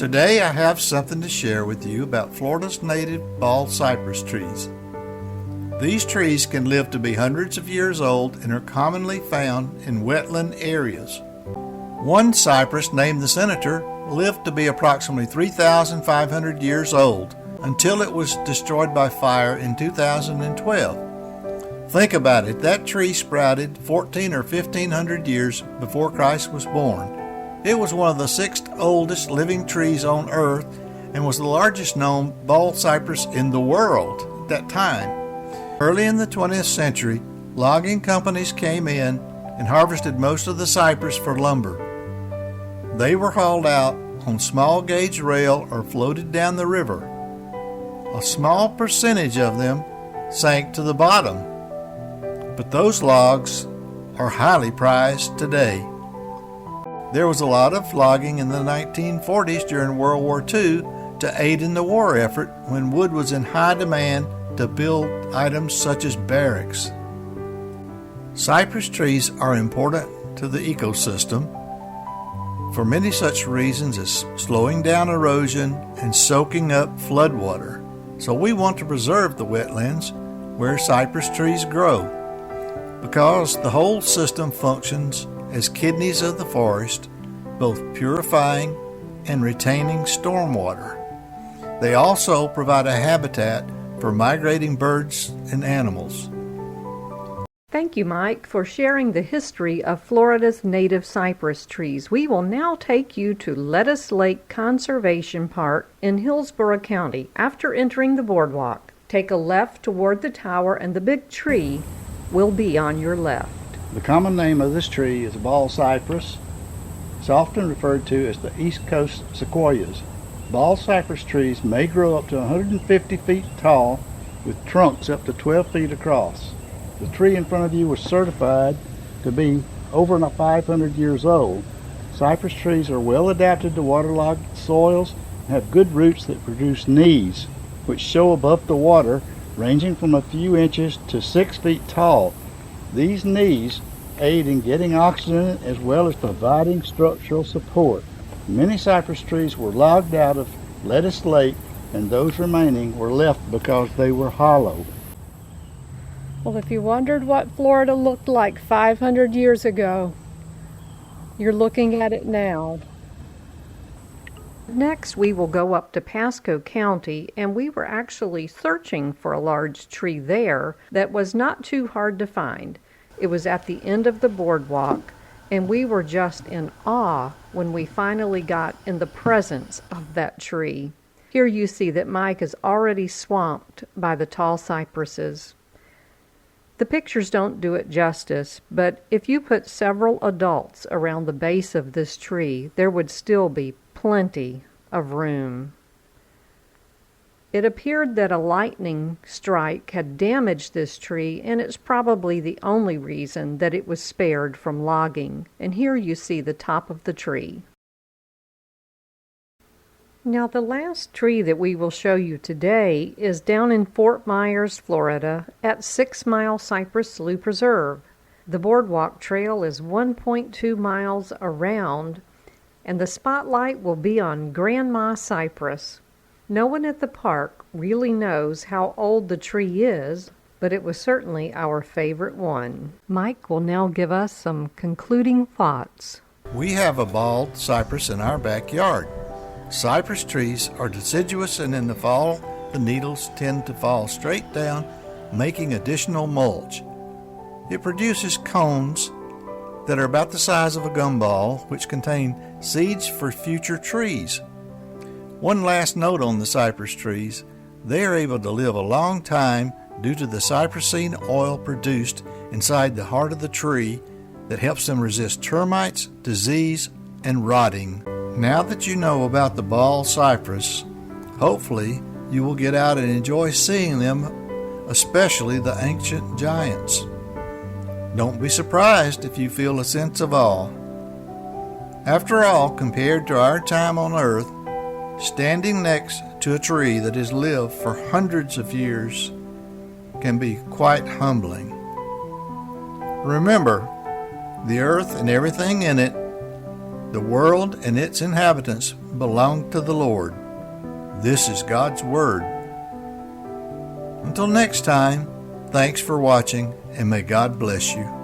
Today I have something to share with you about Florida's native bald cypress trees. These trees can live to be hundreds of years old and are commonly found in wetland areas. One cypress, named the Senator, lived to be approximately 3,500 years old until it was destroyed by fire in 2012. Think about it, that tree sprouted 14 or 1,500 years before Christ was born. It was one of the sixth oldest living trees on Earth and was the largest known bald cypress in the world at that time. Early in the 20th century, logging companies came in and harvested most of the cypress for lumber. They were hauled out on small gauge rail or floated down the river. A small percentage of them sank to the bottom, but those logs are highly prized today. There was a lot of logging in the 1940s during World War II to aid in the war effort when wood was in high demand to build items such as barracks. Cypress trees are important to the ecosystem for many such reasons as slowing down erosion and soaking up floodwater. So we want to preserve the wetlands where cypress trees grow because the whole system functions as kidneys of the forest, both purifying and retaining stormwater. They also provide a habitat for migrating birds and animals. Thank you, Mike, for sharing the history of Florida's native cypress trees. We will now take you to Lettuce Lake Conservation Park in Hillsborough County. After entering the boardwalk, take a left toward the tower and the big tree will be on your left. The common name of this tree is bald cypress. It's often referred to as the East Coast sequoias. Bald cypress trees may grow up to 150 feet tall with trunks up to 12 feet across. The tree in front of you was certified to be over 500 years old. Cypress trees are well adapted to waterlogged soils and have good roots that produce knees, which show above the water, ranging from a few inches to 6 feet tall. These knees aid in getting oxygen as well as providing structural support. Many cypress trees were logged out of Lettuce Lake, and those remaining were left because they were hollow. Well, if you wondered what Florida looked like 500 years ago, you're looking at it now. Next, we will go up to Pasco County, and we were actually searching for a large tree there that was not too hard to find. It was at the end of the boardwalk, and we were just in awe when we finally got in the presence of that tree. Here you see that Mike is already swamped by the tall cypresses. The pictures don't do it justice, but if you put several adults around the base of this tree, there would still be plenty of room. It appeared that a lightning strike had damaged this tree, and it's probably the only reason that it was spared from logging. And here you see the top of the tree. Now, the last tree that we will show you today is down in Fort Myers, Florida, at 6 Mile Cypress Slough Preserve. The boardwalk trail is 1.2 miles around, and the spotlight will be on Grandma Cypress. No one at the park really knows how old the tree is, but it was certainly our favorite one. Mike will now give us some concluding thoughts. We have a bald cypress in our backyard. Cypress trees are deciduous, and in the fall, the needles tend to fall straight down, making additional mulch. It produces cones that are about the size of a gumball, which contain seeds for future trees. One last note on the cypress trees: they are able to live a long time due to the cypressine oil produced inside the heart of the tree that helps them resist termites, disease, and rotting. Now that you know about the bald cypress, hopefully you will get out and enjoy seeing them, especially the ancient giants. Don't be surprised if you feel a sense of awe. After all, compared to our time on Earth, standing next to a tree that has lived for hundreds of years can be quite humbling. Remember, the earth and everything in it The world and its inhabitants belong to the Lord. This is God's Word. Until next time, thanks for watching, and may God bless you.